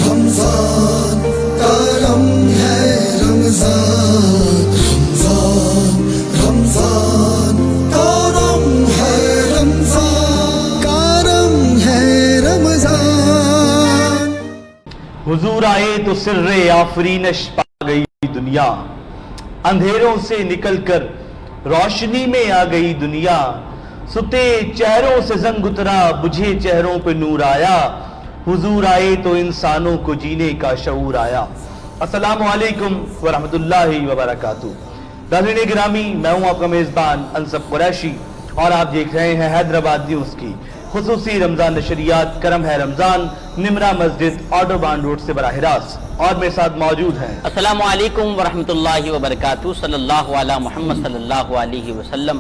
رمضان کرم ہے رمضان، رمضان کرم ہے رمضان، کرم ہے رمضان۔ حضور آئے تو سر آفرینش پا گئی دنیا، اندھیروں سے نکل کر روشنی میں آ گئی دنیا، ستے چہروں سے زنگ اترا بجھے چہروں پہ نور آیا، حضور آئے تو انسانوں کو جینے کا شعور آیا۔ السلام علیکم ورحمت اللہ وبرکاتہ۔ ناظرین گرامی، میں ہوں آپ کا میزبان انصف قریشی اور آپ دیکھ رہے ہیں حیدرآباد نیوز کی خصوصی رمضان نشریات کرم ہے رمضان، نمرا مسجد آٹوبان روڈ سے براہ راست، اور میرے ساتھ موجود ہیں السلام علیکم ورحمت اللہ وبرکاتہ۔ صلی اللہ علی محمد صلی اللہ علیہ وسلم۔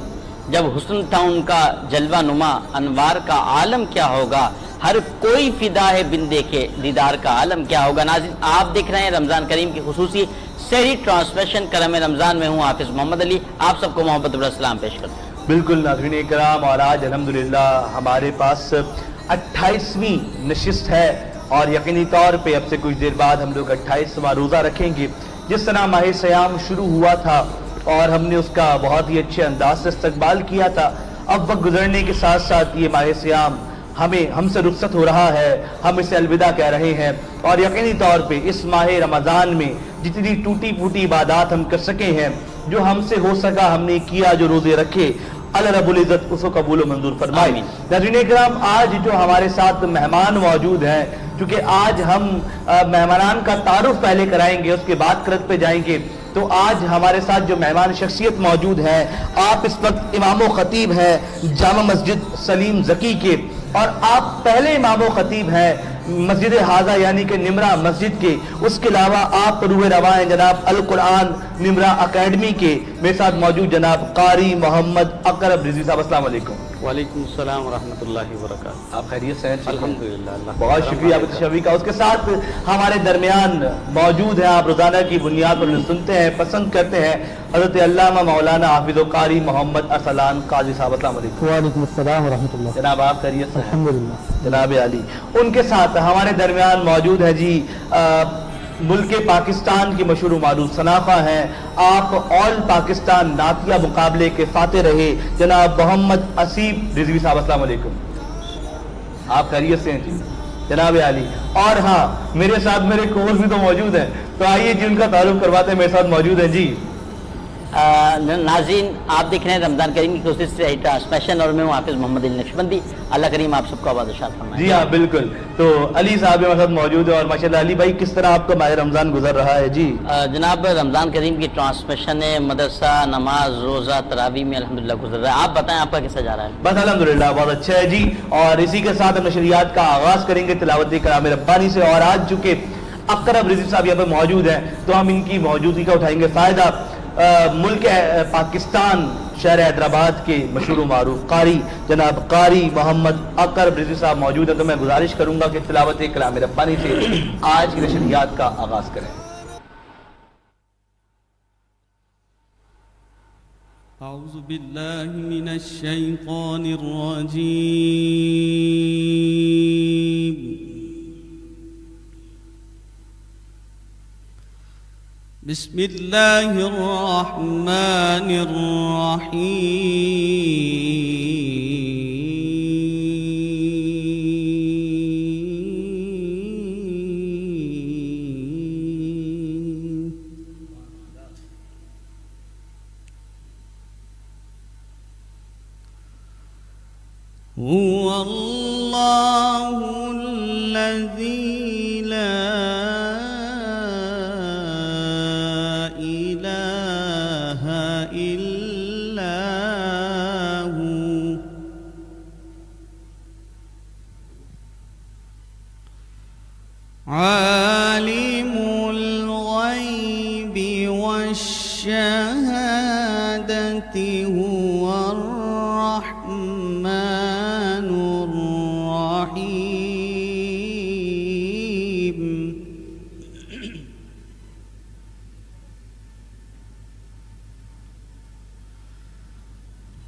جب حسن تھا ان کا جلوہ نما، انوار کا عالم کیا ہوگا، ہر کوئی فدا ہے بن دیکھے دیدار کا عالم کیا ہوگا۔ ناظرین، آپ دیکھ رہے ہیں رمضان کریم کی خصوصی سحری ٹرانسمیشن کرم رمضان میں ہوں حافظ محمد علی، آپ سب کو محبت و سلام پیش کرتا ہوں۔ بالکل ناظرین کرام، اور آج الحمدللہ ہمارے پاس 28ویں نشست ہے، اور یقینی طور پہ اب سے کچھ دیر بعد ہم لوگ 28واں روزہ رکھیں گے۔ جس طرح ماہ سیام شروع ہوا تھا اور ہم نے اس کا بہت ہی اچھے انداز سے استقبال کیا تھا، اب وقت گزرنے کے ساتھ ساتھ یہ ماہ سیام ہم سے رخصت ہو رہا ہے، ہم اسے الوداع کہہ رہے ہیں، اور یقینی طور پہ اس ماہ رمضان میں جتنی ٹوٹی پھوٹی عبادات ہم کر سکے ہیں، جو ہم سے ہو سکا ہم نے کیا، جو روزے رکھے، اللہ رب العزت اس کو قبول و منظور فرمائے۔ ناظرین کرام، آج جو ہمارے ساتھ مہمان موجود ہیں، چونکہ آج ہم مہمانان کا تعارف پہلے کرائیں گے، اس کے بعد قرت پہ جائیں گے، تو آج ہمارے ساتھ جو مہمان شخصیت موجود ہے، آپ اس وقت امام و خطیب ہیں جامع مسجد سلیم ذکی کے، اور آپ پہلے امام و خطیب ہیں مسجد حاضہ یعنی کہ نمرا مسجد کے، اس کے علاوہ آپ روح رواں ہیں جناب القرآن نمرا اکیڈمی کے۔ میرے ساتھ موجود جناب قاری محمد اقرب رضوی صاحب، السلام علیکم۔ وعلیکم السلام ورحمۃ اللہ وبرکاتہ۔ آپ خیریت سے ہیں؟ الحمدللہ، اللہ بہت شکریہ آپ تشریف کا۔ اس کے ساتھ ہمارے درمیان موجود ہیں، آپ روزانہ کی بنیاد پر سنتے ہیں، پسند کرتے ہیں، حضرت علامہ مولانا حافظ و قاری محمد ارسلان قاضی صاحب، السلام علیکم۔ وعلیکم السلام ورحمۃ اللہ۔ جناب آپ خیریت سے ہیں؟ الحمدللہ۔ جناب علی، ان کے ساتھ ہمارے درمیان موجود ہے جی ملک پاکستان کی مشہور و معروف شناخوا ہیں، آپ آل پاکستان نعتیہ مقابلے کے فاتح رہے جناب محمد اسیب رضوی صاحب، السلام علیکم۔ آپ خیریت سے ہیں جی؟ جناب علی، اور ہاں میرے ساتھ میرے کورس بھی تو موجود ہیں، تو آئیے جی ان کا تعارف کرواتے ہیں، میرے ساتھ موجود ہیں جی ناظرین، آپ دیکھ رہے ہیں رمضان کریم کی کوشش سے ٹرانسمیشن، اور میں ہوں حافظ محمد علی نقشبندی۔ اللہ کریم آپ سب کو آباد و شاد فرمائے۔ جی ہاں بالکل، تو علی صاحب ہمارے ساتھ موجود ہے، اور ماشاءاللہ علی بھائی کس طرح آپ کا ماہ رمضان گزر رہا ہے جی؟ جناب، رمضان کریم کی ٹرانسمیشن مدرسہ نماز روزہ تراویح میں الحمدللہ گزر رہا ہے۔ آپ بتائیں آپ کا کیسا جا رہا ہے؟ بس الحمدللہ بہت اچھا ہے جی، اور اسی کے ساتھ ہم نشریات کا آغاز کریں گے تلاوت کلام ربانی سے، اور آج چونکہ اقرب رضوی صاحب یہاں پہ موجود ہیں تو ہم ان کی موجودگی کا اٹھائیں گے فائدہ۔ ملک پاکستان شہر حیدرآباد کے مشہور و معروف قاری جناب قاری محمد اقرب رضوی صاحب موجود ہیں، تو میں گزارش کروں گا کہ تلاوت کلام ربانی سے آج کی نشریات کا آغاز کریں۔ اعوذ باللہ من الشیطان الرجیم، بسم اللہ الرحمن الرحیم۔ هو اللہ الذی لا إله إلا هو، عالم الغيب والشهادة، هو الرحمن الرحيم۔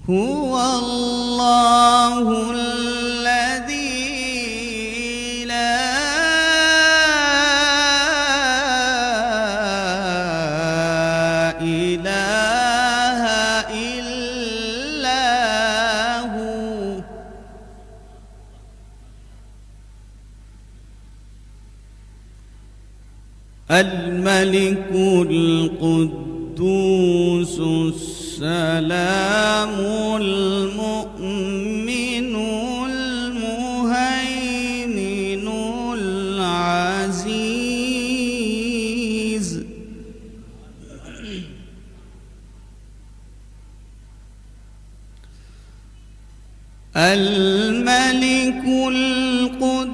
هو الله الذي لا الملك القدوس السلام المؤمن المهيمن العزيز الملك القدوس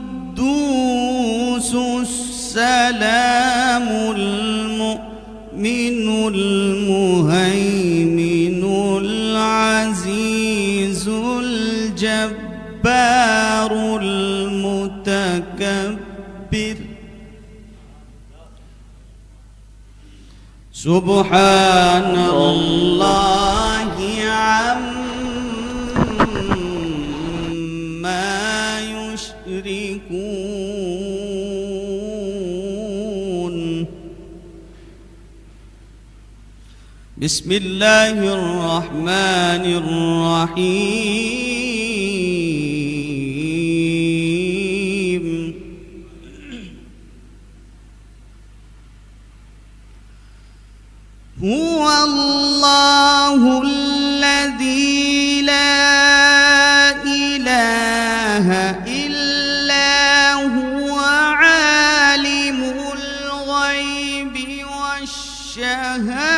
السلام المؤمن المهيمن العزيز الجبار المتكبر سبحان الله عما يشركون بسم الله الرحمن الرحيم هو الله الذي لا إله إلا هو عالم الغيب والشهادة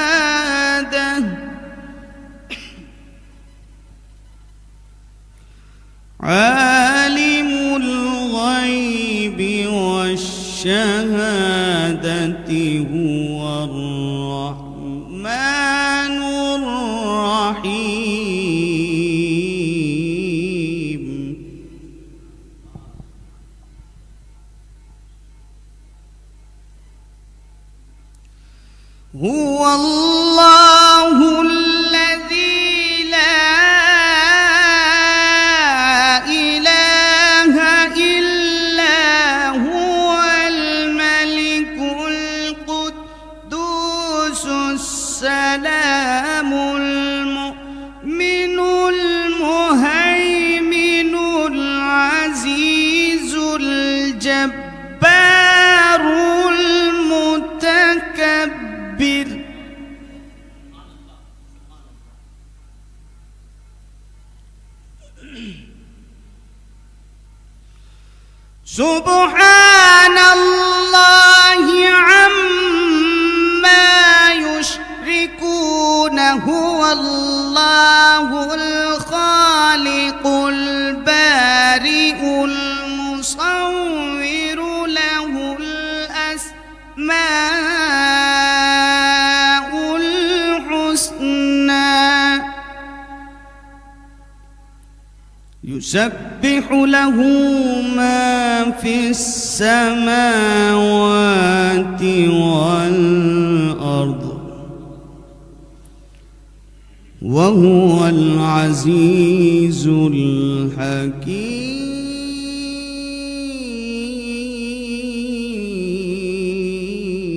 عالم الغيب والشهادة هو الرحمن الرحيم هو الله الذي لا إله إلا هو الملك القدوس السلام المؤمن المهيمن العزيز الجبار المتكبر سبحان الله عما يشركون هو الله الخالق البارئ المصور له الأسماء الحسنى يسبح له ما في السماوات والأرض وهو العزيز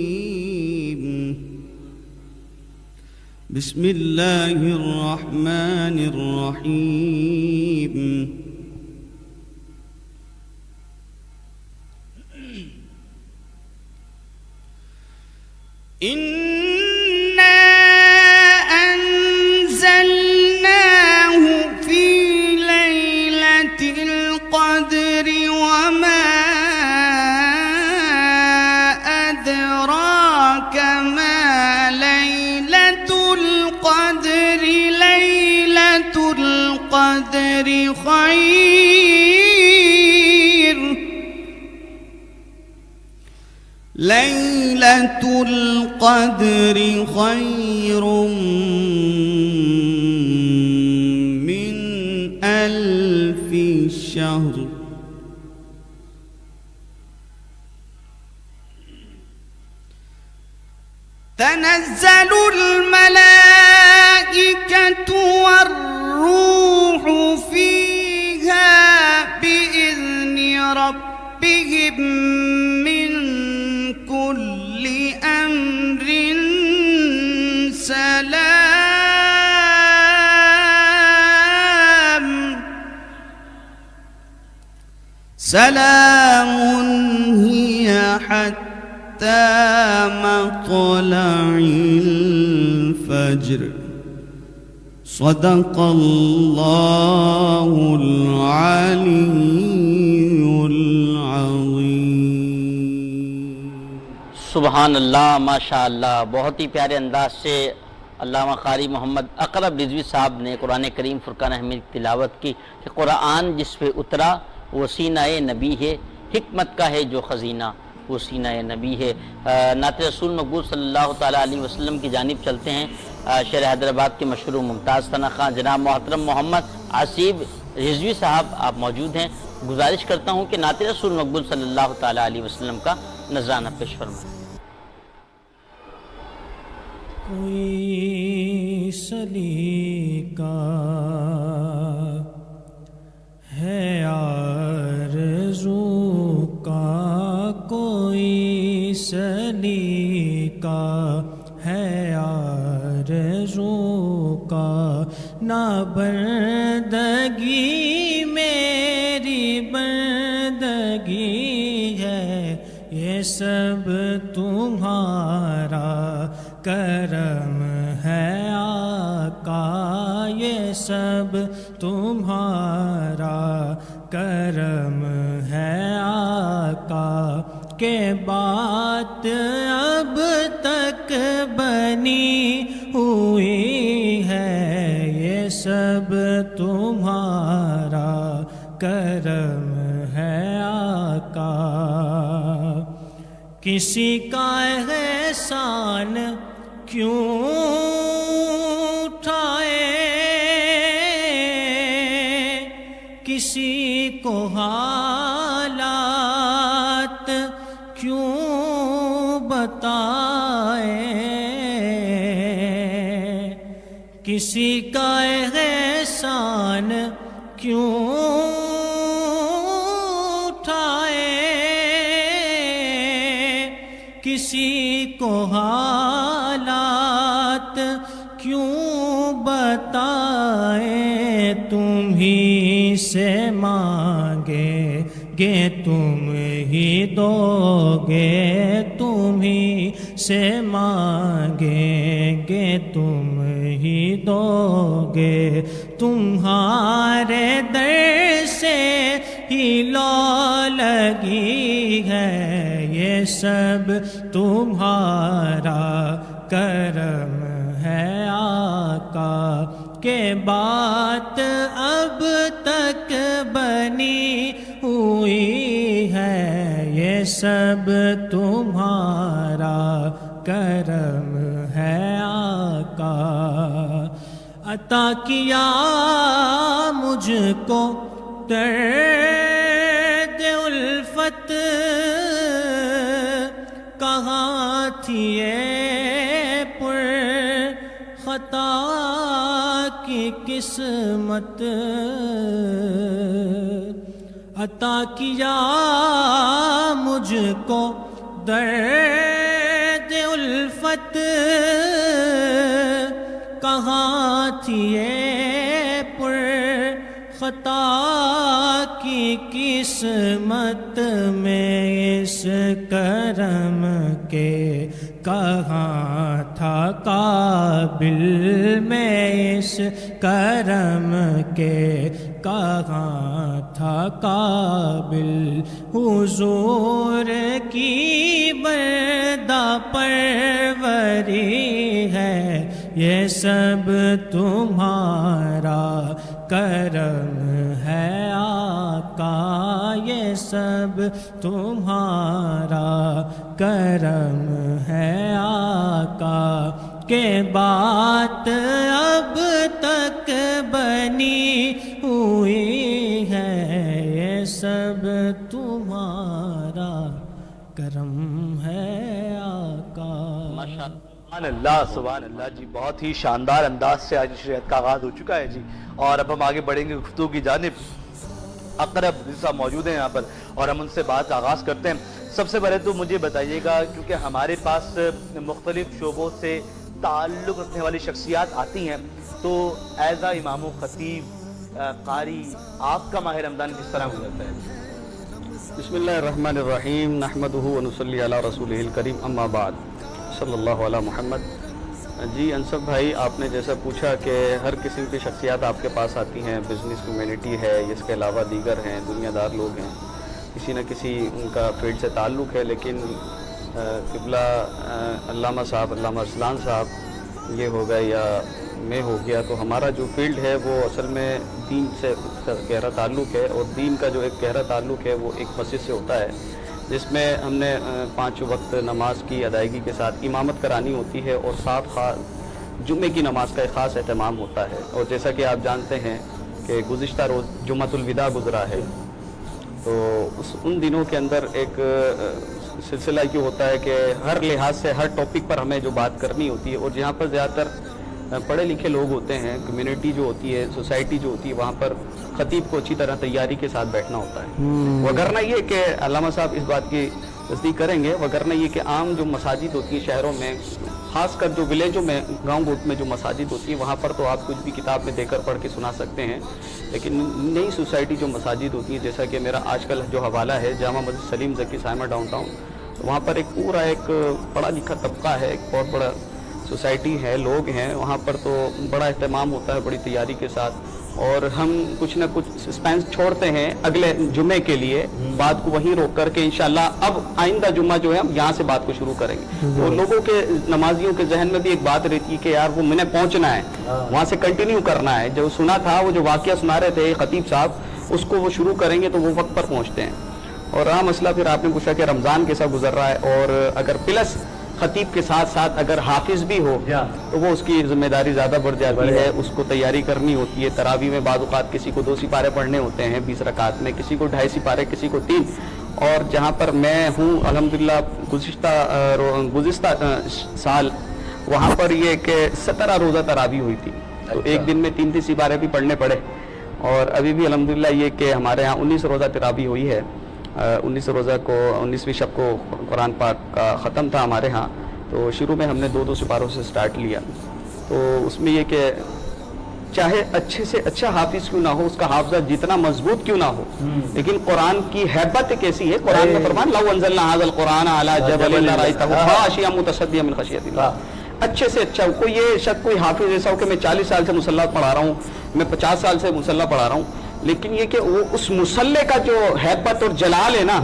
الحكيم بسم الله الرحمن الرحيم إنا أنزلناه في ليلة القدر وما أدراك ما ليلة القدر ليلة القدر خير ليلة القدر خير من 1000 شهر تنزل الملائكة والروح فيها بإذن ربهم من كل أمر سلام هي حتى مطلع الفجر صدق الله العلي العظيم. سبحان اللہ، ماشاء اللہ. بہت ہی پیارے انداز سے علامہ قاری محمد اقرب رضوی صاحب نے قرآن کریم فرقان حمید کی تلاوت کی کہ قرآن جس پہ اترا وہ سینہ نبی ہے، حکمت کا ہے جو خزینہ وہ سینہ نبی ہے. نعت رسول مقبول صلی اللہ تعالیٰ علیہ وسلم کی جانب چلتے ہیں. شہر حیدرآباد کے مشہور ممتاز ثنا خان جناب محترم محمد عصیب رضوی صاحب آپ موجود ہیں. گزارش کرتا ہوں کہ نعت رسول مقبول صلی اللہ تعالیٰ علیہ وسلم کا نذرانہ پیش فرمائیں. کوئی سلیقہ ہے آرزو کا، کوئی سلیقہ ہے آرزو کا، نہ بندگی میری بندگی ہے، یہ سب تمہارا کرم ہے آقا، یہ سب تمہارا کرم ہے آقا، کہ بات اب تک بنی ہوئی ہے، یہ سب تمہارا کرم ہے آقا. کسی کا احسان کیوں اٹھائے، کسی کو حالات کیوں بتائے، کسی کا احسان کیوں کسی کو حالات کیوں بتائے، تم ہی سے مانگے گے تم ہی دو گے، تم ہی سے مانگیں گے تم ہی دو گے، تمہارے در سے ہی لو لگی ہے، یہ سب تمہارا کرم ہے آقا، کہ بات اب تک بنی ہوئی ہے، یہ سب تمہارا کرم ہے آقا. عطا کیا مجھ کو درد الفت، کہاں تھی یہ پر خطا کی قسمت، عطا کیا مجھ کو درد الفت، کہاں تھی یہ پر خطا کی قسمت میں، اس کرم کے کہاں تھا قابل، میں اس کرم کے کہاں تھا قابل، حضور کی بردہ پروری ہے، یہ سب تمہارا کرم ہے آقا، یہ سب تمہارا کرم ہے آقا، کہ بات اب تک بنی ہوئی ہے، یہ سب تمہارا کرم ہے آقا. سبحان اللہ سبحان اللہ جی، بہت ہی شاندار انداز سے آج شریعت کا آغاز ہو چکا ہے جی، اور اب ہم آگے بڑھیں گے گفتگو کی جانب. اقرب صاحب موجود ہیں یہاں پر اور ہم ان سے بات آغاز کرتے ہیں. سب سے پہلے تو مجھے بتائیے گا، کیونکہ ہمارے پاس مختلف شعبوں سے تعلق رکھنے والی شخصیات آتی ہیں، تو ایز اے امام و خطیب قاری آپ کا ماہ رمضان کس طرح گزرتا ہے؟ بسم اللہ الرحمن الرحیم، نحمدہ ونصلی علی رسولہ الکریم، اما بعد. صلی اللہ علیہ محمد. جی انصف بھائی، آپ نے جیسا پوچھا کہ ہر قسم کی شخصیات آپ کے پاس آتی ہیں، بزنس کمیونٹی ہے، اس کے علاوہ دیگر ہیں، دنیا دار لوگ ہیں، کسی نہ کسی ان کا فیلڈ سے تعلق ہے. لیکن قبلہ علامہ صاحب، علامہ اسلان صاحب یہ ہو گئے یا میں ہو گیا، تو ہمارا جو فیلڈ ہے وہ اصل میں دین سے گہرا تعلق ہے. اور دین کا جو ایک گہرا تعلق ہے وہ ایک مسجد سے ہوتا ہے، جس میں ہم نے 5 وقت نماز کی ادائیگی کے ساتھ امامت کرانی ہوتی ہے، اور ساتھ جمعے کی نماز کا ایک خاص اہتمام ہوتا ہے. اور جیسا کہ آپ جانتے ہیں کہ گزشتہ روز جمعۃ الوداع گزرا ہے، تو ان دنوں کے اندر ایک سلسلہ یہ ہوتا ہے کہ ہر لحاظ سے ہر ٹاپک پر ہمیں جو بات کرنی ہوتی ہے، اور جہاں پر زیادہ تر پڑھے لکھے لوگ ہوتے ہیں، کمیونٹی جو ہوتی ہے، سوسائٹی جو ہوتی ہے، وہاں پر خطیب کو اچھی طرح تیاری کے ساتھ بیٹھنا ہوتا ہے. وگرنہ یہ کہ علامہ صاحب اس بات کی تصدیق کریں گے، وگرنہ یہ کہ عام جو مساجد ہوتی ہیں شہروں میں، خاص کر جو ولیجوں میں، گاؤں گوٹ میں جو مساجد ہوتی ہیں، وہاں پر تو آپ کچھ بھی کتاب میں دے کر پڑھ کے سنا سکتے ہیں. لیکن نئی سوسائٹی جو مساجد ہوتی ہیں، جیسا کہ میرا آج کل جو حوالہ ہے جامع مسجد سلیم ذکی سائمہ ڈاؤن ٹاؤن، وہاں پر ایک پورا ایک پڑھا لکھا طبقہ ہے، ایک بہت بڑا سوسائٹی ہے، لوگ ہیں وہاں پر، تو بڑا اہتمام ہوتا ہے بڑی تیاری کے ساتھ. اور ہم کچھ نہ کچھ سسپینس چھوڑتے ہیں اگلے جمعے کے لیے، بات کو وہیں روک کر کے انشاءاللہ اب آئندہ جمعہ جو ہے ہم یہاں سے بات کو شروع کریں گے. تو لوگوں کے، نمازیوں کے ذہن میں بھی ایک بات رہتی ہے کہ یار وہ میں نے پہنچنا ہے، وہاں سے کنٹینیو کرنا ہے. جو سنا تھا، وہ جو واقعہ سنا رہے تھے خطیب صاحب، اس کو وہ شروع کریں گے تو وہ وقت پر پہنچتے ہیں. اور رہا مسئلہ پھر آپ نے پوچھا کہ رمضان کیسا گزر رہا ہے، اور اگر پلس خطیب کے ساتھ ساتھ اگر حافظ بھی ہو تو وہ اس کی ذمہ داری زیادہ بڑھ جاتی ہے، اس کو تیاری کرنی ہوتی ہے. تراویح میں بعض اوقات کسی کو 2 سپارے پڑھنے ہوتے ہیں 20 رکعت میں، کسی کو 2.5 سپارے، کسی کو 3. اور جہاں پر میں ہوں الحمدللہ گزشتہ سال وہاں پر یہ کہ 17 روزہ تراویح ہوئی تھی، تو ایک دن میں 3 سپارے بھی پڑھنے پڑے. اور ابھی بھی الحمدللہ یہ کہ ہمارے ہاں 19 روزہ تراویح ہوئی ہے. 19 روزہ کو 19ویں شب کو قرآن پاک کا ختم تھا ہمارے ہاں، تو شروع میں ہم نے 2 سپاروں سے سٹارٹ لیا. تو اس میں یہ کہ چاہے اچھے سے اچھا حافظ کیوں نہ ہو، اس کا حافظہ جتنا مضبوط کیوں نہ ہو، لیکن قرآن کی ہیبت ایک ایسی ہے. قرآن میں فرمان لو انزلنا ھذا القرآن علی جبل لرأیتہ خاشعا متصدعا من خشیۃ اللہ. اچھے سے اچھا کوئی یہ شک کوئی حافظ ایسا ہو کہ میں 40 سال سے مصلی پڑھا رہا ہوں، میں 50 سال سے مصلی پڑھا رہا ہوں، لیکن یہ کہ وہ اس مصلی کا جو ہیبت اور جلال ہے نا،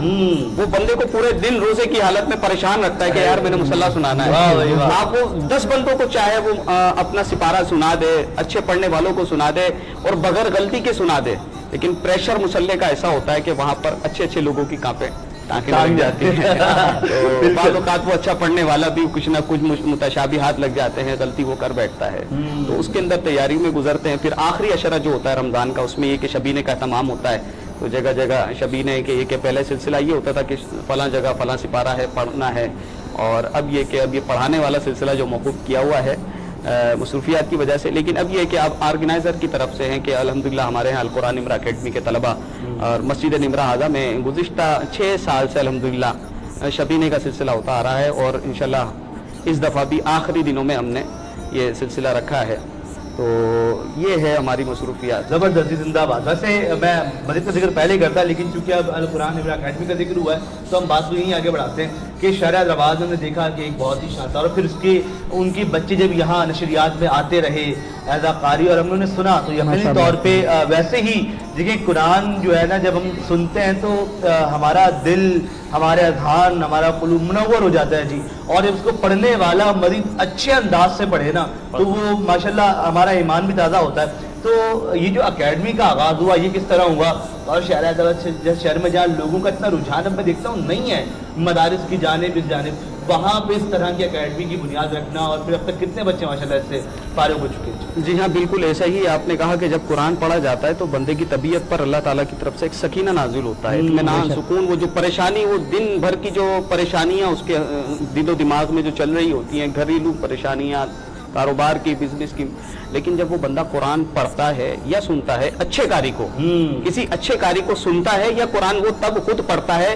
وہ بندے کو پورے دن روزے کی حالت میں پریشان رکھتا ہے کہ یار میں نے مصلی سنانا ہے. آپ وہ 10 بندوں کو چاہے وہ اپنا سپارہ سنا دے، اچھے پڑھنے والوں کو سنا دے اور بغیر غلطی کے سنا دے، لیکن پریشر مصلی کا ایسا ہوتا ہے کہ وہاں پر اچھے لوگوں کی کانپیں ٹانکیں لگ جاتی ہیں. تو بعض اوقات وہ اچھا پڑھنے والا بھی کچھ نہ کچھ متشابہات لگ جاتے ہیں، غلطی وہ کر بیٹھتا ہے. تو اس کے اندر تیاری میں گزرتے ہیں. پھر آخری عشرہ جو ہوتا ہے رمضان کا، اس میں یہ کہ شبینے کا اہتمام ہوتا ہے. تو جگہ جگہ شبینے کے یہ کہ پہلے سلسلہ یہ ہوتا تھا کہ فلاں جگہ فلاں سپارہ ہے پڑھنا ہے، اور اب یہ کہ اب یہ پڑھانے والا سلسلہ جو موقوف کیا ہوا ہے مصروفیات کی وجہ سے. لیکن اب یہ کہ آپ آرگنائزر کی طرف سے ہیں کہ الحمدللہ ہمارے یہاں القرآن نمرہ اکیڈمی کے طلبہ اور مسجد نمرہ ہذا میں گزشتہ 6 سال سے الحمدللہ شبینے کا سلسلہ ہوتا آ رہا ہے، اور انشاءاللہ اس دفعہ بھی آخری دنوں میں ہم نے یہ سلسلہ رکھا ہے. تو یہ ہے ہماری مصروفیات. زبردستی، زندہ باد. ویسے میں مسجد کا ذکر پہلے کرتا، لیکن چونکہ اب القرآن نمرہ اکیڈمی کا ذکر ہوا ہے تو ہم بات کو یہیں آگے بڑھاتے ہیں کہ شہر حیدرآباد میں نے دیکھا کہ ایک بہت ہی شاندار، اور پھر اس کے ان کی بچے جب یہاں نشریات میں آتے رہے ایز اے قاری اور ہم نے سنا، تو یقینی طور پہ ویسے ہی دیکھیں قرآن جو ہے نا جب ہم سنتے ہیں تو ہمارا دل، ہمارے اذہان، ہمارا قلوب منور ہو جاتا ہے جی. اور جب اس کو پڑھنے والا مریض اچھے انداز سے پڑھے نا تو وہ ماشاءاللہ ہمارا ایمان بھی تازہ ہوتا ہے. تو یہ جو اکیڈمی کا آغاز ہوا یہ کس طرح ہوا، اور شہر حیدرآباد جس شہر میں جہاں لوگوں کا اتنا رجحان اب میں دیکھتا ہوں نہیں ہے مدارس کی جانب اس جانب، وہاں پہ اس طرح کی اکیڈمی کی بنیاد رکھنا، اور پھر اب تک کتنے بچے ماشاءاللہ اس سے فارغ ہو چکے ہیں؟ جی ہاں بالکل ایسا ہی آپ نے کہا کہ جب قرآن پڑھا جاتا ہے تو بندے کی طبیعت پر اللہ تعالیٰ کی طرف سے ایک سکینہ نازل ہوتا ہے، اطمینان، سکون. وہ جو پریشانی، وہ دن بھر کی جو پریشانیاں اس کے دل و دماغ میں جو چل رہی ہوتی ہیں، گھریلو پریشانیاں، کاروبار کی، بزنس کی، لیکن جب وہ بندہ قرآن پڑھتا ہے یا سنتا ہے اچھے قاری کو، کسی اچھے قاری کو سنتا ہے یا قرآن وہ تب خود پڑھتا ہے،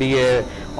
BA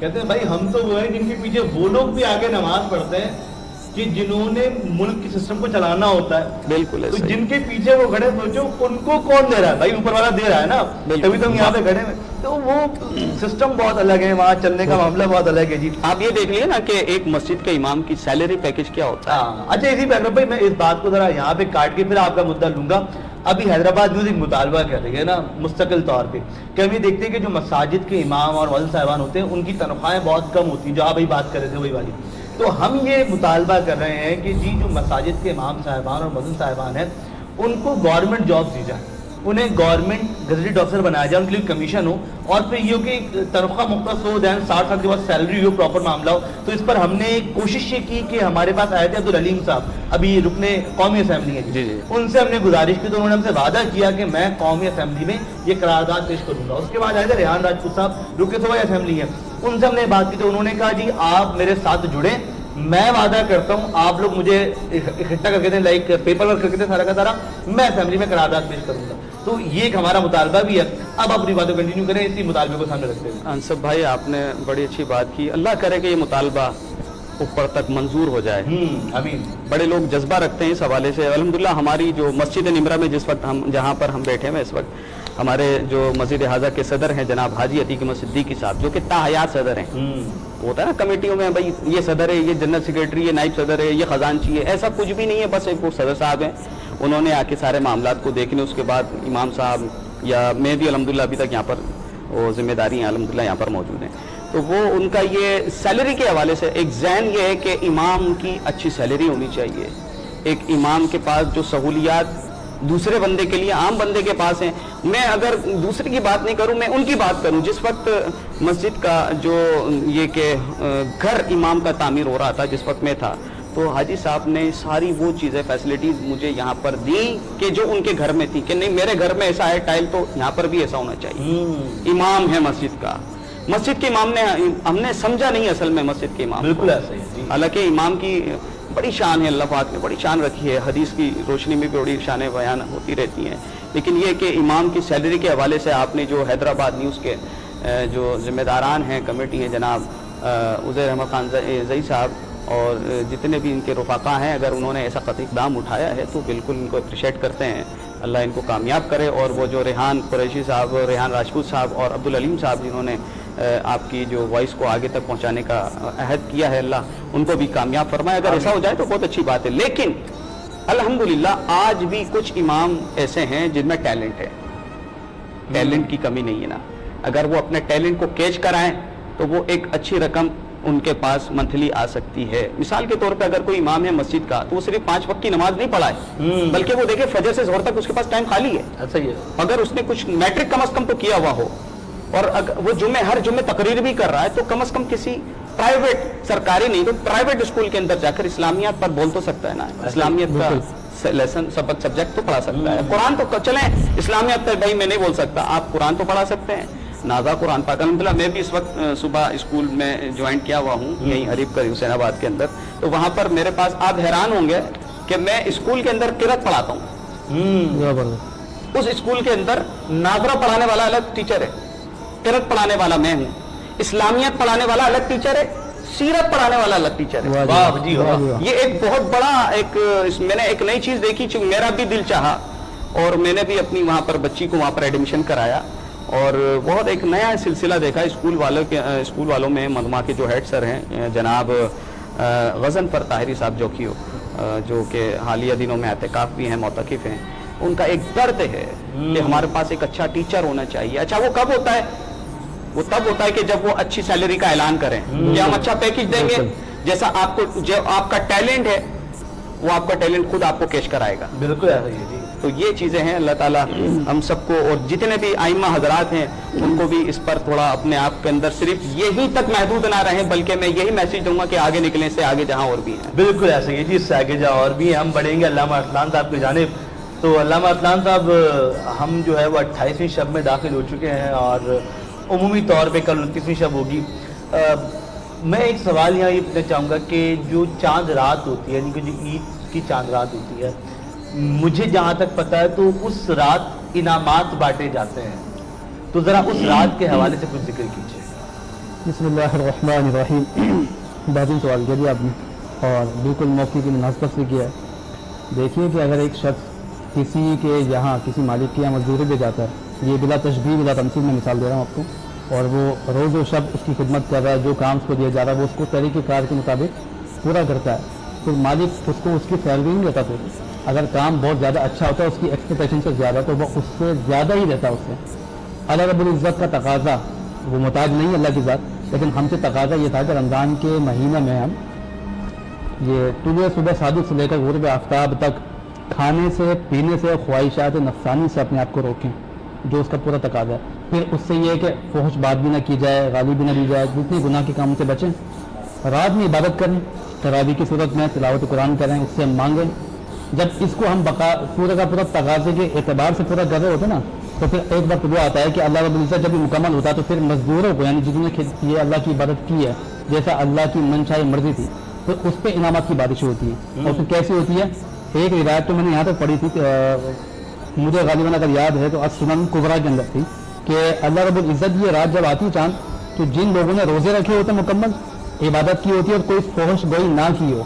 کہتے ہیں بھائی ہم تو وہ ہیں جن کے پیچھے وہ لوگ بھی آگے نماز پڑھتے ہیں کہ جنہوں نے ملک کے سسٹم کو چلانا ہوتا ہے. بالکل تو ایسا ہی. جن کے پیچھے وہ کھڑے سوچو ان کو کون دے رہا ہے؟ بھائی اوپر والا دے رہا ہے نا, تبھی تو ہم یہاں پہ کھڑے ہیں. تو وہ سسٹم بہت الگ ہے, وہاں چلنے کا معاملہ بہت الگ ہے جی. آپ یہ دیکھ لیے نا کہ ایک مسجد کے امام کی سیلری پیکج کیا ہوتا ہے. اچھا اسی پہ اکرم بھائی میں اس بات کو ذرا یہاں پہ کاٹ کے پھر آپ کا مدعا لوں گا. ابھی حیدرآباد نیوز ایک مطالبہ کر رہی ہے نا مستقل طور پہ کہ ہم یہ دیکھتے ہیں کہ جو مساجد کے امام اور مؤذن صاحبان ہوتے ہیں ان کی تنخواہیں بہت کم ہوتی ہیں, جو آپ ابھی بات کر رہے تھے وہی والی. تو ہم یہ مطالبہ کر رہے ہیں کہ جی جو مساجد کے امام صاحبان اور مؤذن صاحبان ہیں ان کو گورنمنٹ جاب دی جائے, انہیں گورنمنٹ گزٹڈ آفیسر بنایا جائے, ان کے لیے کمیشن ہو, اور پھر یہ ہو کہ تنخواہ مختص ہو, دین 60 سال کے بعد سیلری ہو, پراپر معاملہ ہو. تو اس پر ہم نے کوشش یہ کی کہ ہمارے پاس آئے تھے عبدالعلیم صاحب, ابھی رکن قومی اسمبلی ہیں جی. ان سے ہم نے گزارش کی تو انہوں نے ہم سے وعدہ کیا کہ میں قومی اسمبلی میں یہ قرارداد پیش کروں گا. اس کے بعد آئے تھے ریحان راجپوت صاحب رکن صوبائی اسمبلی ہیں, ان سے ہم نے بات کی تو انہوں نے کہا جی آپ میرے ساتھ جڑیں, میں وعدہ کرتا ہوں آپ لوگ مجھے اکٹھا کر کے دیں, لائک پیپر ورک کر کے دیں سارا کا سارا, میں اسمبلی میں قرارداد پیش کروں گا. تو یہ ایک ہمارا مطالبہ بھی ہے. اب اپنی باتیں کنٹینیو کریں اسی مطالبے کو سامنے رکھتے ہوئے. انصف بھائی آپ نے بڑی اچھی بات کی. اللہ کرے کہ یہ مطالبہ اوپر تک منظور ہو جائے. آمین. بڑے لوگ جذبہ رکھتے ہیں اس حوالے سے. الحمدللہ ہماری جو مسجد نمرہ میں جس وقت ہم جہاں پر ہم بیٹھے ہیں اس وقت, ہمارے جو مسجد اعظہ کے صدر ہیں جناب حاجی عتیق احمد صدیقی صاحب, جو کہ تاحیات صدر ہیں. ہوتا ہے نا کمیٹیوں میں بھائی یہ صدر ہے, یہ جنرل سیکریٹری, یہ نائب صدر ہے, یہ خزانچی ہے, ایسا کچھ بھی نہیں ہے. بس ایک وہ صدر صاحب ہیں, انہوں نے آ کے سارے معاملات کو دیکھنے, اس کے بعد امام صاحب یا میں بھی الحمدللہ ابھی تک یہاں پر وہ ذمہ داری ہیں الحمدللہ یہاں پر موجود ہیں. تو وہ ان کا یہ سیلری کے حوالے سے ایک ذہن یہ ہے کہ امام کی اچھی سیلری ہونی چاہیے. ایک امام کے پاس جو سہولیات دوسرے بندے کے لیے عام بندے کے پاس ہیں, میں اگر دوسرے کی بات نہیں کروں, میں ان کی بات کروں. جس وقت مسجد کا جو یہ کہ گھر امام کا تعمیر ہو رہا تھا جس وقت میں تھا, تو حاجی صاحب نے ساری وہ چیزیں فیسلٹیز مجھے یہاں پر دی کہ جو ان کے گھر میں تھی, کہ نہیں میرے گھر میں ایسا ہے ٹائل تو یہاں پر بھی ایسا ہونا چاہیے. امام ہے مسجد کا, مسجد کے امام نے, ہم نے سمجھا نہیں اصل میں مسجد کے امام. بالکل ایسا ہی. حالانکہ امام کی بڑی شان ہے, اللہ پاک نے بڑی شان رکھی ہے, حدیث کی روشنی میں بھی بڑی شانیں بیان ہوتی رہتی ہیں. لیکن یہ کہ امام کی سیلری کے حوالے سے آپ نے جو حیدرآباد نیوز کے جو ذمہ داران ہیں, کمیٹی ہیں, جناب عزیر احمد خان زئی صاحب اور جتنے بھی ان کے رفقا ہیں, اگر انہوں نے ایسا قطعی اقدام اٹھایا ہے تو بالکل ان کو اپریشیٹ کرتے ہیں. اللہ ان کو کامیاب کرے. اور وہ جو ریحان قریشی صاحب, ریحان راجپوت صاحب اور عبدالعلیم صاحب جنہوں نے آپ کی جو وائس کو آگے تک پہنچانے کا عہد کیا ہے, اللہ ان کو بھی کامیاب فرمائے. اگر ایسا ہو جائے تو بہت اچھی بات ہے. لیکن الحمدللہ آج بھی کچھ امام ایسے ہیں جن میں ٹیلنٹ ہے, ٹیلنٹ کی کمی نہیں ہے نا. اگر وہ اپنے ٹیلنٹ کو کیچ کرائیں تو وہ ایک اچھی رقم ان کے پاس منتھلی آ سکتی ہے. مثال کے طور پہ اگر کوئی امام ہے مسجد کا تو وہ صرف 5 وقت کی نماز نہیں پڑھائے, بلکہ وہ دیکھے فجر سے ظہر تک اس کے پاس ٹائم خالی ہے. ایسا ہی ہے. اگر اس نے کچھ میٹرک کم از کم تو کیا ہوا ہو, اور وہ ہر جمعے تقریر بھی کر رہا ہے, تو کم از کم کسی پرائیویٹ, سرکاری نہیں تو پرائیویٹ اسکول کے اندر جا کر اسلامیات پر بول تو سکتا ہے نا, اسلامیت کا لیسن سبجیکٹ تو پڑھا سکتا ہے. قرآن تو چلیں اسلامیات پر بھائی میں نہیں بول سکتا, آپ قرآن تو پڑھا سکتے ہیں, نازا قرآن پاک. الحمدللہ میں بھی اس وقت صبح اسکول میں جوائن کیا ہوا ہوں یہیں حریف کر حسین آباد کے اندر. تو وہاں پر میرے پاس, آپ حیران ہوں گے کہ میں اسکول کے اندر قرأت پڑھاتا ہوں. اس اسکول کے اندر ناظرہ پڑھانے والا الگ ٹیچر ہے, قرأت پڑھانے والا میں ہوں, اسلامیات پڑھانے والا الگ ٹیچر ہے, سیرت پڑھانے والا الگ ٹیچر ہے. واہ جی واہ. یہ ایک بہت بڑا میں نے ایک نئی چیز دیکھی, جو میرا بھی دل چاہا, اور میں نے بھی اپنی وہاں پر بچی کو وہاں پر ایڈمیشن کرایا, اور بہت ایک نیا سلسلہ دیکھا. اسکول والوں میں مدمہ کے جو ہیڈ سر ہیں جناب غضنفر طاہری صاحب جوکیو, جو کہ حالیہ دنوں میں اعتکاف بھی ہیں, معتکف ہیں, ان کا ایک درد ہے کہ ہمارے پاس ایک اچھا ٹیچر ہونا چاہیے. اچھا وہ کب ہوتا ہے؟ وہ تب ہوتا ہے کہ جب وہ اچھی سیلری کا اعلان کریں کہ ہم اچھا پیکج دیں گے, جیسا آپ کو جو آپ کا ٹیلنٹ ہے وہ آپ کا ٹیلنٹ خود آپ کو کیش کرائے گا. بالکل ایسا ہی ہے جی. تو یہ چیزیں ہیں. اللہ تعالیٰ ہم سب کو اور جتنے بھی ائمہ حضرات ہیں ان کو بھی اس پر تھوڑا اپنے آپ کے اندر صرف یہی تک محدود نہ رہیں, بلکہ میں یہی میسج دوں گا کہ آگے نکلیں سے آگے جہاں اور بھی ہیں. بالکل ایسا ہی ہے جی. اس سے آگے جہاں اور بھی ہم بڑھیں گے علامہ ارسلان صاحب کی جانب. تو علامہ ارسلان صاحب, ہم جو ہے وہ 28ویں شب میں داخل ہو چکے ہیں, اور عمومی طور پہ کل 29ویں شب ہوگی. میں ایک سوال یہاں یہ پوچھنا چاہوں گا کہ جو چاند رات ہوتی ہے, یعنی کہ جو عید کی چاند رات ہوتی ہے, مجھے جہاں تک پتہ ہے تو اس رات انعامات بانٹے جاتے ہیں, تو ذرا اس رات کے حوالے سے کچھ ذکر کیجیے. بسم اللہ الرحمن الرحیم. بہترین سوال کیا دیا آپ نے اور بالکل موقع کی مناسبت سے کیا ہے. دیکھیے کہ اگر ایک شخص کسی کے یہاں کسی مالک کے یہاں مزدوری پہ جاتا ہے, یہ بلا تشبیہ بلا تمثیل میں مثال دے رہا ہوں آپ کو, اور وہ روز و شب اس کی خدمت کر رہا ہے, جو کام اس کو دیا جا رہا ہے وہ اس کو طریقہ کار کے مطابق پورا کرتا ہے, تو مالک اس کو اس کی سیلری نہیں دیتا. پھر اگر کام بہت زیادہ اچھا ہوتا ہے اس کی ایکسپیکٹیشن سے زیادہ, تو وہ اس سے زیادہ ہی دیتا ہے اس سے. اللہ رب العزت کا تقاضا, وہ محتاج نہیں اللہ کی ذات, لیکن ہم سے تقاضا یہ تھا کہ رمضان کے مہینے میں ہم یہ طلوع صبح صادق سے لے کر غروب آفتاب تک کھانے سے پینے سے خواہشات نفسانی سے اپنے آپ کو روکیں, جو اس کا پورا تقاضا ہے. پھر اس سے یہ ہے کہ فحش بات بھی نہ کی جائے, گالی بھی نہ دی جائے, جتنے گناہ کے کاموں سے بچیں. رات میں عبادت کریں, تراویح کی صورت میں تلاوت قرآن کریں, اس سے مانگیں. جب اس کو ہم پورا کا پورا تقاضے کے اعتبار سے پورا کر رہے ہوتے نا, تو پھر ایک وقت وہ آتا ہے کہ اللہ رب العزت جب یہ مکمل ہوتا ہے تو پھر مزدوروں کو, یعنی جنہوں نے یہ اللہ کی عبادت کی ہے جیسا اللہ کی منشاء مرضی تھی, تو اس پہ انعامات کی بارش ہوتی ہے. اور پھر کیسی ہوتی ہے؟ ایک روایت تو میں نے یہاں تک پڑھی تھی, مجھے غالباً اگر یاد ہے تو السنن کبریٰ کے اندر تھی, کہ اللہ رب العزت یہ رات جب آتی چاند, تو جن لوگوں نے روزے رکھے ہوتے مکمل, عبادت کی ہوتی ہے اور کوئی فحش گوئی نہ کی ہو,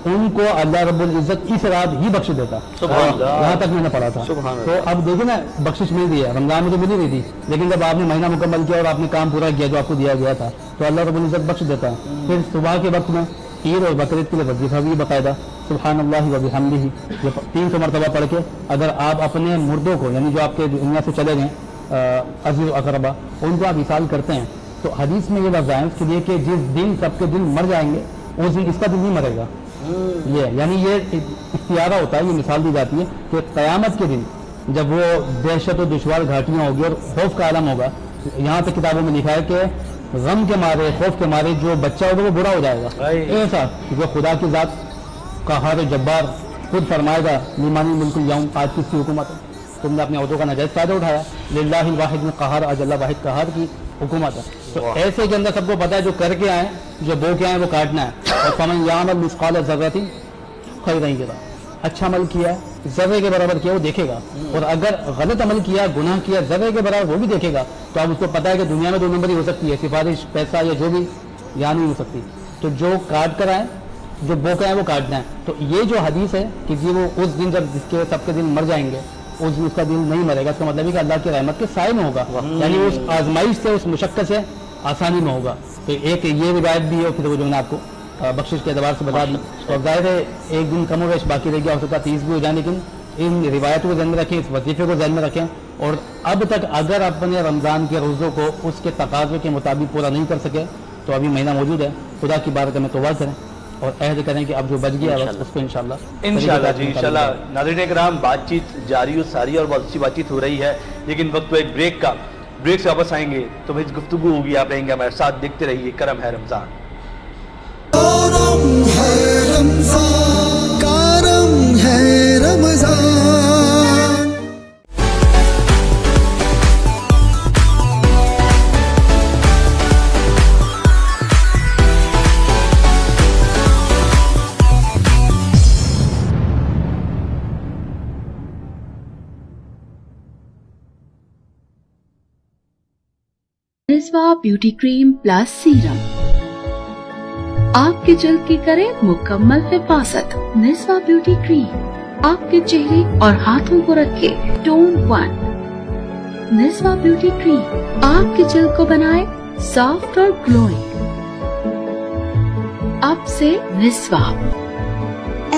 ان کو اللہ رب العزت اس رات ہی بخش دیتا. یہاں تک میں نے پڑھا تھا. تو اب دیکھیں نا, بخشش مل دی ہے, رمضان میں تو ملی نہیں تھی, لیکن جب آپ نے مہینہ مکمل کیا اور آپ نے کام پورا کیا جو آپ کو دیا گیا تھا, تو اللہ رب العزت بخش دیتا ہے. پھر صبح کے وقت میں عید اور بقرعید کے لیے وظیفہ بھی باقاعدہ سبحان اللہ و بحمدہ یہ 300 مرتبہ پڑھ کے اگر آپ اپنے مردوں کو, یعنی جو آپ کے دنیا سے چلے گئے عزیز و اقربا, ان کو آپ وصال کرتے ہیں, تو حدیث میں یہ لفظ ہے اس کے لیے کہ جس دن سب کے دل مر جائیں گے اس دن اس کا دل نہیں مرے گا. یہ یعنی یہ اختیارہ ہوتا ہے, یہ مثال دی جاتی ہے کہ قیامت کے دن جب وہ دہشت و دشوار گھاٹیاں ہوگی اور خوف کا عالم ہوگا, یہاں تک کتابوں میں لکھا ہے کہ غم کے مارے خوف کے مارے جو بچہ ہوگا وہ برا ہو جائے گا. ایسا جو خدا کی ذات قہار و جبار خود فرمائے گا لیمانی ملک اليوم, آج کس کی حکومت ہے, تم نے اپنے عہدوں کا ناجائز فائدہ اٹھایا, للہ الواحد القہار, آج اللہ واحد قہار کی حکومت ہے. تو ایسے کے اندر سب کو پتا ہے جو کر کے آئے, جو بو کے آئے وہ کاٹنا ہے. اور فمن یعمل مثقال ذرۃ خیرا یرہ, اچھا عمل کیا ذرے کے برابر کیا وہ دیکھے گا, اور اگر غلط عمل کیا گناہ کیا ذرے کے برابر وہ بھی دیکھے گا. تو اب اس کو پتا ہے کہ دنیا میں 2 نمبر ہی ہو سکتی ہے, سفارش پیسہ یا جو بھی, یہاں نہیں ہو سکتی. تو جو کاٹ کر آئے, جو بو کے آئے وہ کاٹنا ہے. تو یہ جو حدیث ہے کہ جی وہ اس دن جب جس کے سب کے دن مر جائیں گے اس دن اس کا دل نہیں مرے گا, اس کا مطلب ہے کہ اللہ کی رحمت کے سائے میں ہوگا, یعنی اس آزمائش سے اس مشقت سے آسانی میں ہوگا. تو ایک یہ روایت بھی ہے, پھر وہ جو میں نے آپ کو بخشش کے اعتبار سے بتا دی. اور ظاہر ہے ایک دن کم و بیش باقی رہ گیا, ہو سکتا 30 بھی ہو جائے, لیکن ان روایتوں کو ذہن میں رکھیں, اس وظیفے کو ذہن میں رکھیں. اور اب تک اگر اپنے رمضان کے روزوں کو اس کے تقاضے کے مطابق پورا نہیں کر سکے تو ابھی مہینہ موجود ہے, خدا کی بارگاہ میں توبہ کریں اور عہد کریں کہ اب جو بچ گیا اس کو انشاءاللہ جی انشاءاللہ. ناظرین کرام, بات چیت جاری و ساری اور بہت اچھی بات چیت ہو رہی ہے, لیکن وقت تو ایک بریک کا, بریک سے واپس آئیں گے تو بھائی گفتگو ہوگی, آپ رہیں گے ہمارے ساتھ, دیکھتے رہیے کرم ہے رمضان. کرم ہے رمضان, کرم ہے رمضان. نسوا بیوٹی کریم پلس سیرم آپ کے جلد کی کرے مکمل حفاظت. نسوا بیوٹی کریم آپ کے چہرے اور ہاتھوں کو رکھے ٹون 1. نسوا بیوٹی کریم آپ کے جلد کو بنائے سافٹ اور گلوئنگ. اب سے نسوا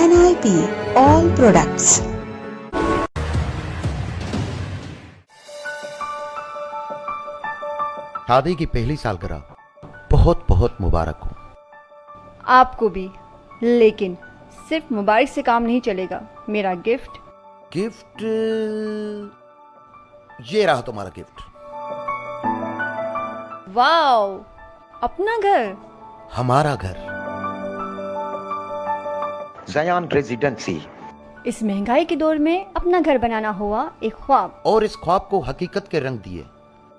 NIP all products. شادی کی پہلی سالگرہ بہت بہت مبارک ہو. آپ کو بھی, لیکن صرف مبارک سے کام نہیں چلے گا. میرا گفٹ یہ رہا تمہارا گفٹ. واو, اپنا گھر, ہمارا گھر, زیان ریزیڈنسی. اس مہنگائی کے دور میں اپنا گھر بنانا ہوا ایک خواب, اور اس خواب کو حقیقت کے رنگ دیے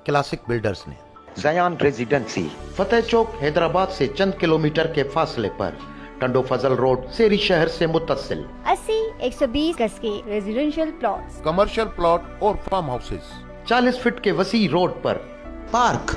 کلاسک بلڈرز نے. زیان ریزیڈنسی فتح چوک حیدرآباد سے چند کلومیٹر کے فاصلے پر, ٹنڈو فضل روڈ, سیری شہر سے متصل. 80-120 گز کے ریزیڈینشیل پلاٹ, کمرشل پلاٹ اور فارم ہاؤسز, 40 فٹ کے وسیع روڈ پر, پارک,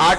8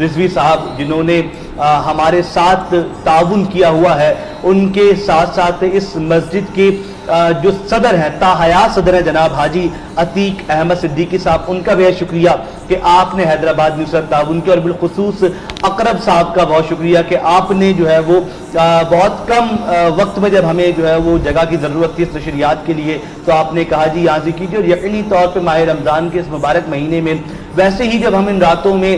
رضوی صاحب جنہوں نے ہمارے ساتھ تعاون کیا ہوا ہے، ان کے ساتھ ساتھ اس مسجد کے جو صدر ہیں، تاحیات صدر ہیں جناب حاجی عتیق احمد صدیقی صاحب، ان کا بہت شکریہ کہ آپ نے حیدرآباد نیوز سے تعاون کیا، اور بالخصوص اقرب صاحب کا بہت شکریہ کہ آپ نے جو ہے وہ بہت کم وقت میں جب ہمیں جو ہے وہ جگہ کی ضرورت تھی اس نشریات کے لیے، تو آپ نے کہا جی یہاں سے کیجیے، اور یقینی طور پہ ماہ رمضان کے اس مبارک مہینے میں ویسے ہی جب ہم ان راتوں میں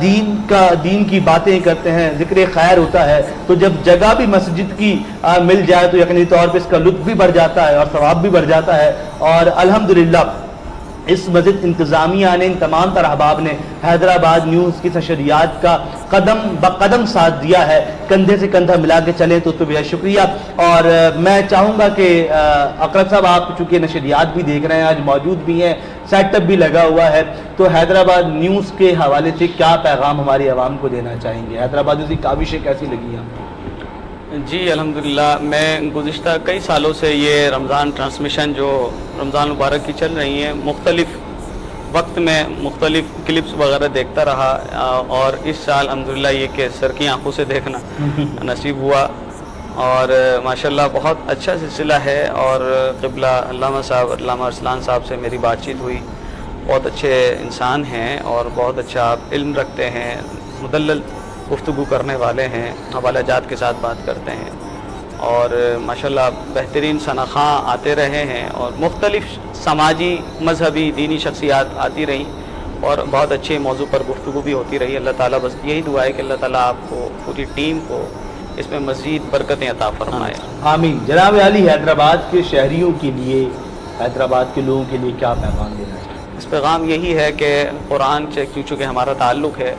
دین کی باتیں کرتے ہیں، ذکر خیر ہوتا ہے، تو جب جگہ بھی مسجد کی مل جائے تو یقینی طور پہ اس کا لطف بھی بڑھ جاتا ہے اور ثواب بھی بڑھ جاتا ہے. اور الحمدللہ اس مسجد انتظامیہ نے، ان تمام تر احباب نے حیدرآباد نیوز کی نشریات کا قدم بقدم ساتھ دیا ہے، کندھے سے کندھا ملا کے چلیں، تو اس پہ بہت شکریہ. اور میں چاہوں گا کہ اقرب صاحب آپ چونکہ نشریات بھی دیکھ رہے ہیں، آج موجود بھی ہیں، سیٹ اپ بھی لگا ہوا ہے، تو حیدرآباد نیوز کے حوالے سے کیا پیغام ہماری عوام کو دینا چاہیں گے؟ حیدرآباد نیوز کی کاوشیں کیسی لگی ہیں؟ جی الحمدللہ، میں گزشتہ کئی سالوں سے یہ رمضان ٹرانسمیشن جو رمضان مبارک کی چل رہی ہیں، مختلف وقت میں مختلف کلپس وغیرہ دیکھتا رہا، اور اس سال الحمدللہ یہ کہ سر کی آنکھوں سے دیکھنا نصیب ہوا، اور ماشاءاللہ بہت اچھا سلسلہ ہے. اور قبلہ علامہ ارسلان صاحب سے میری بات چیت ہوئی، بہت اچھے انسان ہیں اور بہت اچھا علم رکھتے ہیں، مدلل گفتگو کرنے والے ہیں، حوالہ جات کے ساتھ بات کرتے ہیں، اور ماشاءاللہ بہترین ثناخواں آتے رہے ہیں، اور مختلف سماجی مذہبی دینی شخصیات آتی رہیں، اور بہت اچھے موضوع پر گفتگو بھی ہوتی رہی. اللہ تعالیٰ بس یہی دعا ہے کہ اللہ تعالیٰ آپ کو، پوری ٹیم کو اس میں مزید برکتیں عطا فرمائے. آمین. جناب علی، حیدرآباد کے شہریوں کے لیے، حیدرآباد کے لوگوں کے لیے کیا پیغام دینا چاہیے؟ اس پیغام یہی ہے کہ قرآن سے چونکہ ہمارا تعلق ہے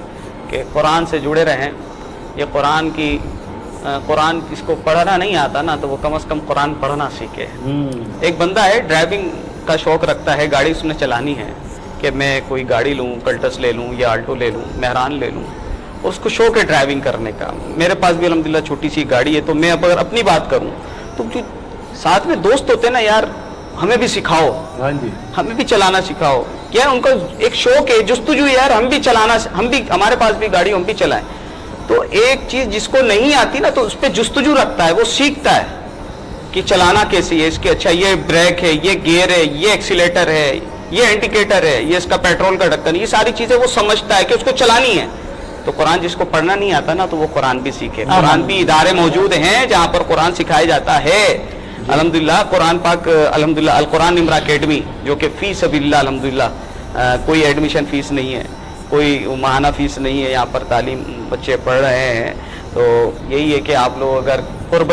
کہ قرآن سے جڑے رہیں. یہ قرآن اس کو پڑھنا نہیں آتا نا، تو وہ کم از کم قرآن پڑھنا سیکھے. ایک بندہ ہے ڈرائیونگ کا شوق رکھتا ہے، گاڑی اس نے چلانی ہے، کہ میں کوئی گاڑی لوں، کلٹس لے لوں یا آلٹو لے لوں، مہران لے لوں، اس کو شوق ہے ڈرائیونگ کرنے کا. میرے پاس بھی الحمدللہ چھوٹی سی گاڑی ہے، تو میں اب اگر اپنی بات کروں تو جو ساتھ میں دوست ہوتے ہیں نا، یار ہمیں بھی سکھاؤ، ہمیں بھی چلانا سکھاؤ. کیا ان کا ایک شوق ہے، جستجو، یار ہم بھی چلانا، ہمارے پاس بھی گاڑی، ہم بھی چلائیں. تو ایک چیز جس کو نہیں آتی نا، تو اس پہ جستجو رکھتا ہے، وہ سیکھتا ہے کہ چلانا کیسی ہے اس کے. اچھا یہ بریک ہے، یہ گیئر ہے، یہ ایکسیلیٹر ہے، یہ انڈیکیٹر ہے، یہ اس کا پیٹرول کا ڈھکن، یہ ساری چیزیں وہ سمجھتا ہے کہ اس کو چلانی ہے. تو قرآن جس کو پڑھنا نہیں آتا نا، تو وہ قرآن بھی سیکھے. قرآن بھی ادارے موجود ہیں جہاں پر قرآن سکھایا جاتا ہے. الحمدللہ قرآن پاک، الحمدللہ القرآن نمرہ اکیڈمی، جو کہ فی سبیل اللہ الحمدللہ کوئی ایڈمیشن فیس نہیں ہے، کوئی ماہانہ فیس نہیں ہے، یہاں پر تعلیم بچے پڑھ رہے ہیں. تو یہی ہے کہ آپ لوگ اگر قرب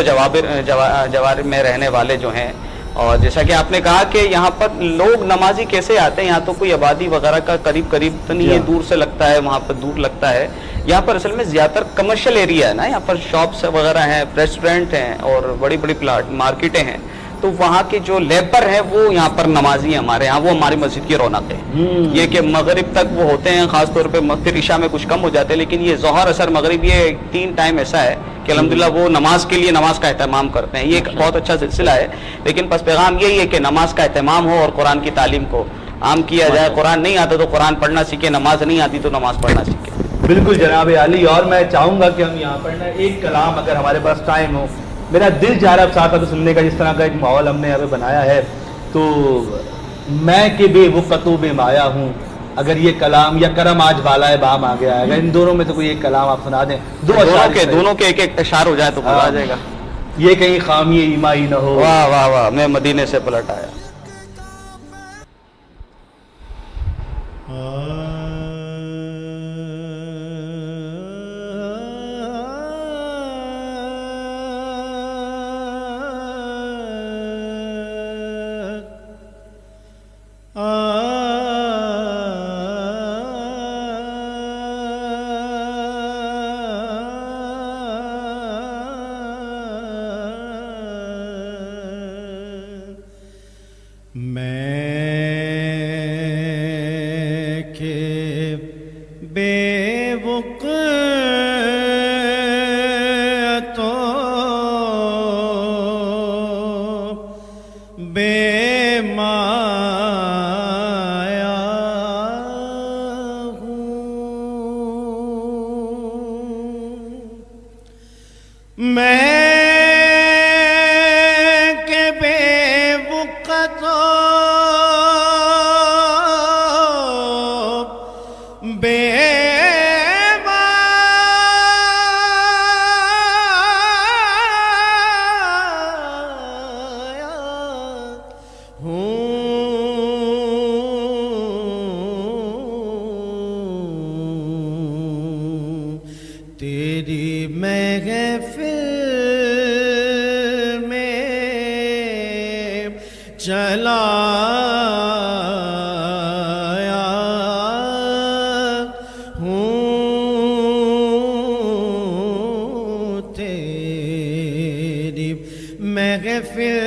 جوار میں رہنے والے جو ہیں، اور جیسا کہ آپ نے کہا کہ یہاں پر لوگ نمازی کیسے آتے ہیں، یہاں تو کوئی آبادی وغیرہ کا قریب تو نہیں ہے، دور سے لگتا ہے، وہاں پر دور لگتا ہے. یہاں پر اصل میں زیادہ تر کمرشل ایریا ہے نا، یہاں پر شاپس وغیرہ ہیں، ریسٹورنٹ ہیں، اور بڑی بڑی پلاٹ مارکیٹیں ہیں. تو وہاں کے جو لیبر ہیں وہ یہاں پر نمازی ہیں ہمارے یہاں، وہ ہماری مسجد کی رونق ہے. یہ کہ مغرب تک وہ ہوتے ہیں، خاص طور پہ پھر عشاء میں کچھ کم ہو جاتے ہیں، لیکن یہ ظہر اثر مغرب یہ 3 ٹائم ایسا ہے کہ الحمدللہ وہ نماز کے لیے نماز کا اہتمام کرتے ہیں. یہ ایک بہت اچھا سلسلہ ہے. لیکن بس پیغام یہی ہے کہ نماز کا اہتمام ہو اور قرآن کی تعلیم کو عام کیا جائے. قرآن نہیں آتا تو قرآن پڑھنا سیکھے، نماز نہیں آتی تو نماز پڑھنا سیکھے. بالکل جناب علی. اور میں چاہوں گا کہ ہم یہاں پر نا ایک کلام، اگر ہمارے پاس ٹائم ہو، میرا دل چاہ رہا ہے ساتھ سننے کا، جس طرح کا ایک ماحول ہم نے یہاں پہ بنایا ہے. تو میں کہ بے وقتوں میں مایا ہوں، اگر یہ کلام، یا کرم آج بالا ہے بام آ گیا ہے، اگر ان دونوں میں سے کوئی ایک کلام آپ سنا دیں. دونوں کے ایک اشعار ہو جائے تو مزہ آ جائے گا. یہ کہیں خامی ایمائی نہ ہو. واہ واہ واہ، میں مدینے سے پلٹ آیا. میں کہ بے وقت بے تیری محفل میں چلا آیا ہوں تیری محفل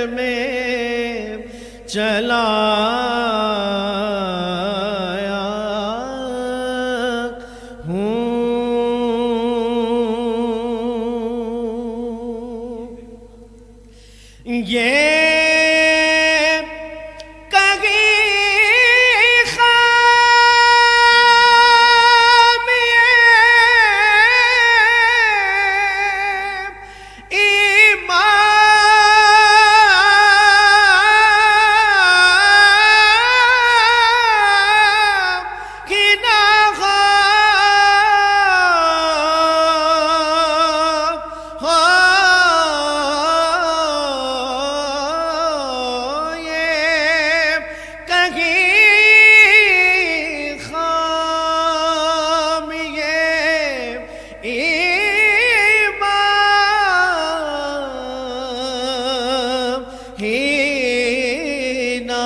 میں چلا یہ کہیں خام ایمان کی نہ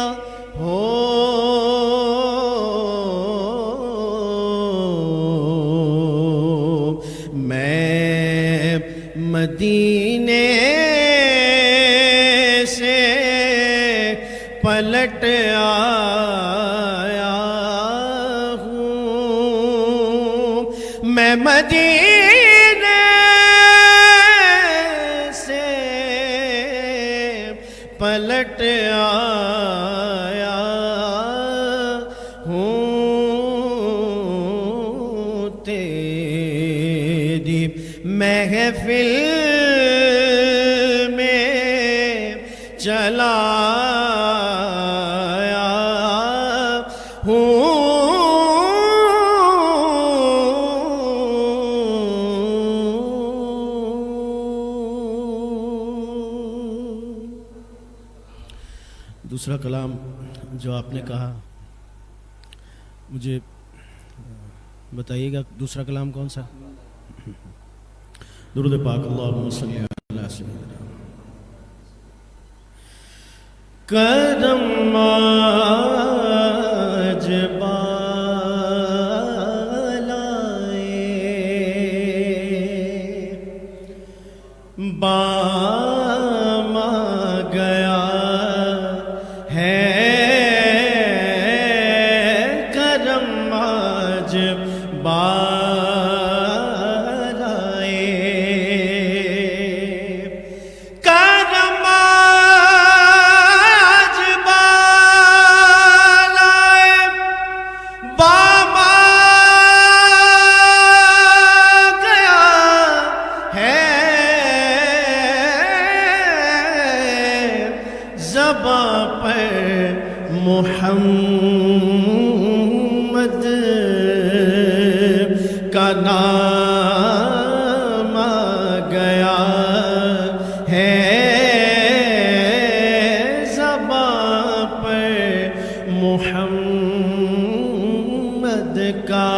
ہو میں مدینے سے پلٹ آیا ہوں میں مدینے سے پلٹ آیا ہوں تیری محفل میں چلا آیا ہوں دوسرا کلام جو آپ نے کہا مجھے بتائیے گا دوسرا کلام کون سا؟ درود پاک اللہم صلی علی سیدنا کرم آج بالائے بام گیا ہے کرم آج محمد کا نام آ گیا ہے زباں پر محمد کا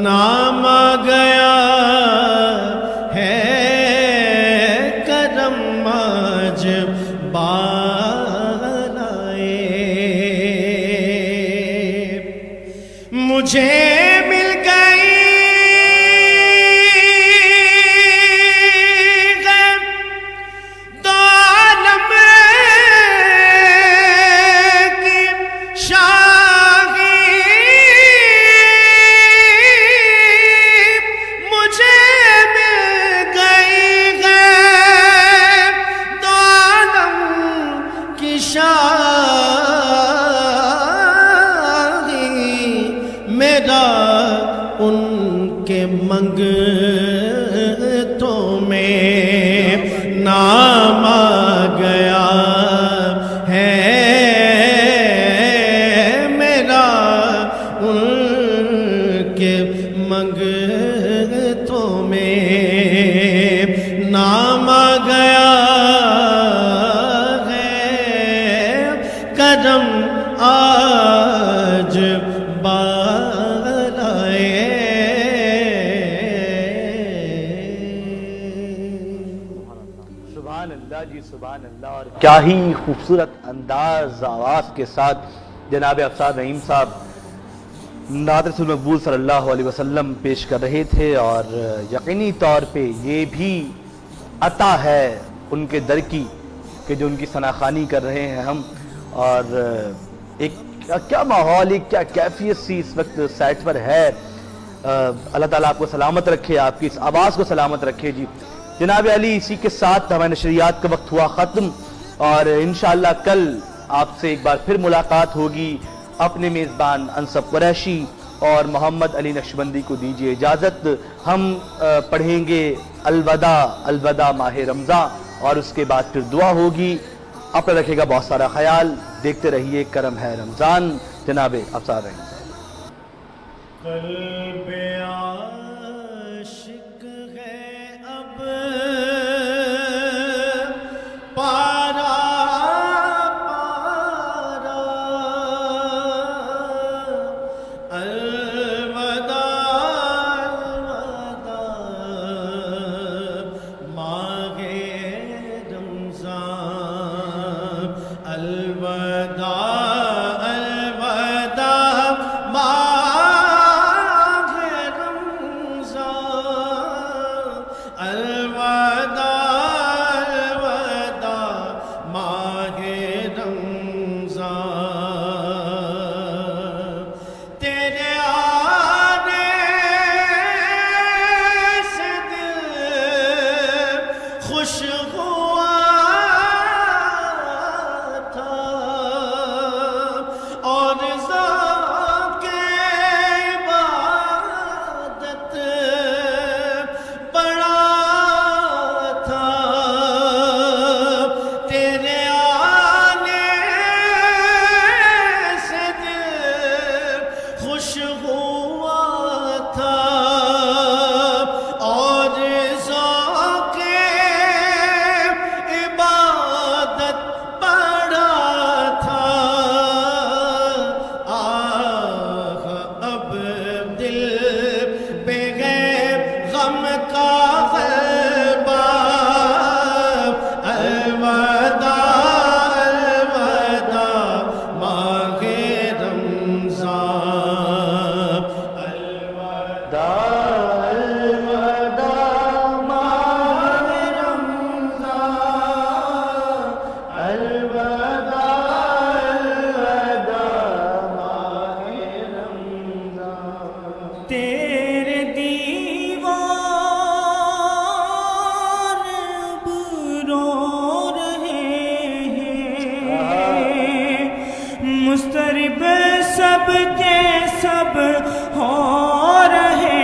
نام آ گیا ہے کرم آج مجھے مل گئی دو عالم کی شاہی مجھے مل گئی دو عالم کی شاہی میرا منگتوں میں نام آ گیا ہے میرا، ان کے منگتوں میں نام آ گیا ہے، کرم آج سبحان اللہ جی، سبحان اللہ. اور کیا ہی خوبصورت انداز آواز کے ساتھ جناب افسر رحیم صاحب نعت رسول مقبول صلی اللہ علیہ وسلم پیش کر رہے تھے، اور یقینی طور پہ یہ بھی عطا ہے ان کے در کی کہ جو ان کی ثناخوانی کر رہے ہیں ہم. اور ایک کیا ماحول، ایک کیا کیفیت سی اس وقت سائٹ پر ہے. اللہ تعالیٰ آپ کو سلامت رکھے، آپ کی اس آواز کو سلامت رکھے جی. جناب علی، اسی کے ساتھ ہمارے نشریات کا وقت ہوا ختم، اور انشاءاللہ کل آپ سے ایک بار پھر ملاقات ہوگی. اپنے میزبان انصف قریشی اور محمد علی نقشبندی کو دیجیے اجازت. ہم پڑھیں گے الوداع، الوداع ماہ رمضان، اور اس کے بعد پھر دعا ہوگی. اپنا رکھے گا بہت سارا خیال، دیکھتے رہیے کرم ہے رمضان. جناب افسر رحیم. قلب عاشق ہے اب پارا پارا، الوداع الوداع ماہ رمضان، الوداع الوداع ماہ رمضان، الوداع الوداع ماہ رمضان. تیرے آنے سے دل خوش ہوا تھا، اور ذوق عبادت بڑا تھا. تیرے آنے سے دل خوش ہوا تھا، اور ذوق عبادت بڑا تھا. آہ اب دل پہ ہے غم کا غلبہ، الوداع الوداع ماہ رمضان، الوداع الوداع ماہ رمضان، الوداع الوداع ماہ رمضان. تیرے دیوان اب رو رہے ہیں، مضطرب سب کے سب ہو رہے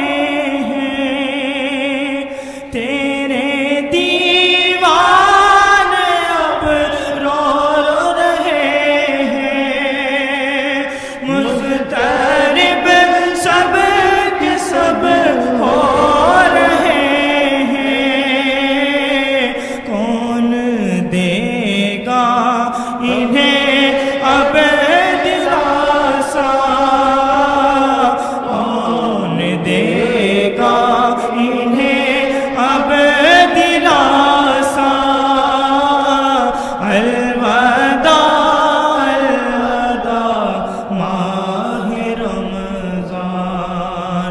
ہیں. تیرے دیوان اب رو رہے ہیں، مضطرب سب کے سب ہو رہے ہیں. کون دے گا انہیں اب دلاسا، کون دے گا انہیں اب دلاسا. الوداع الوداع ماہ رمضان،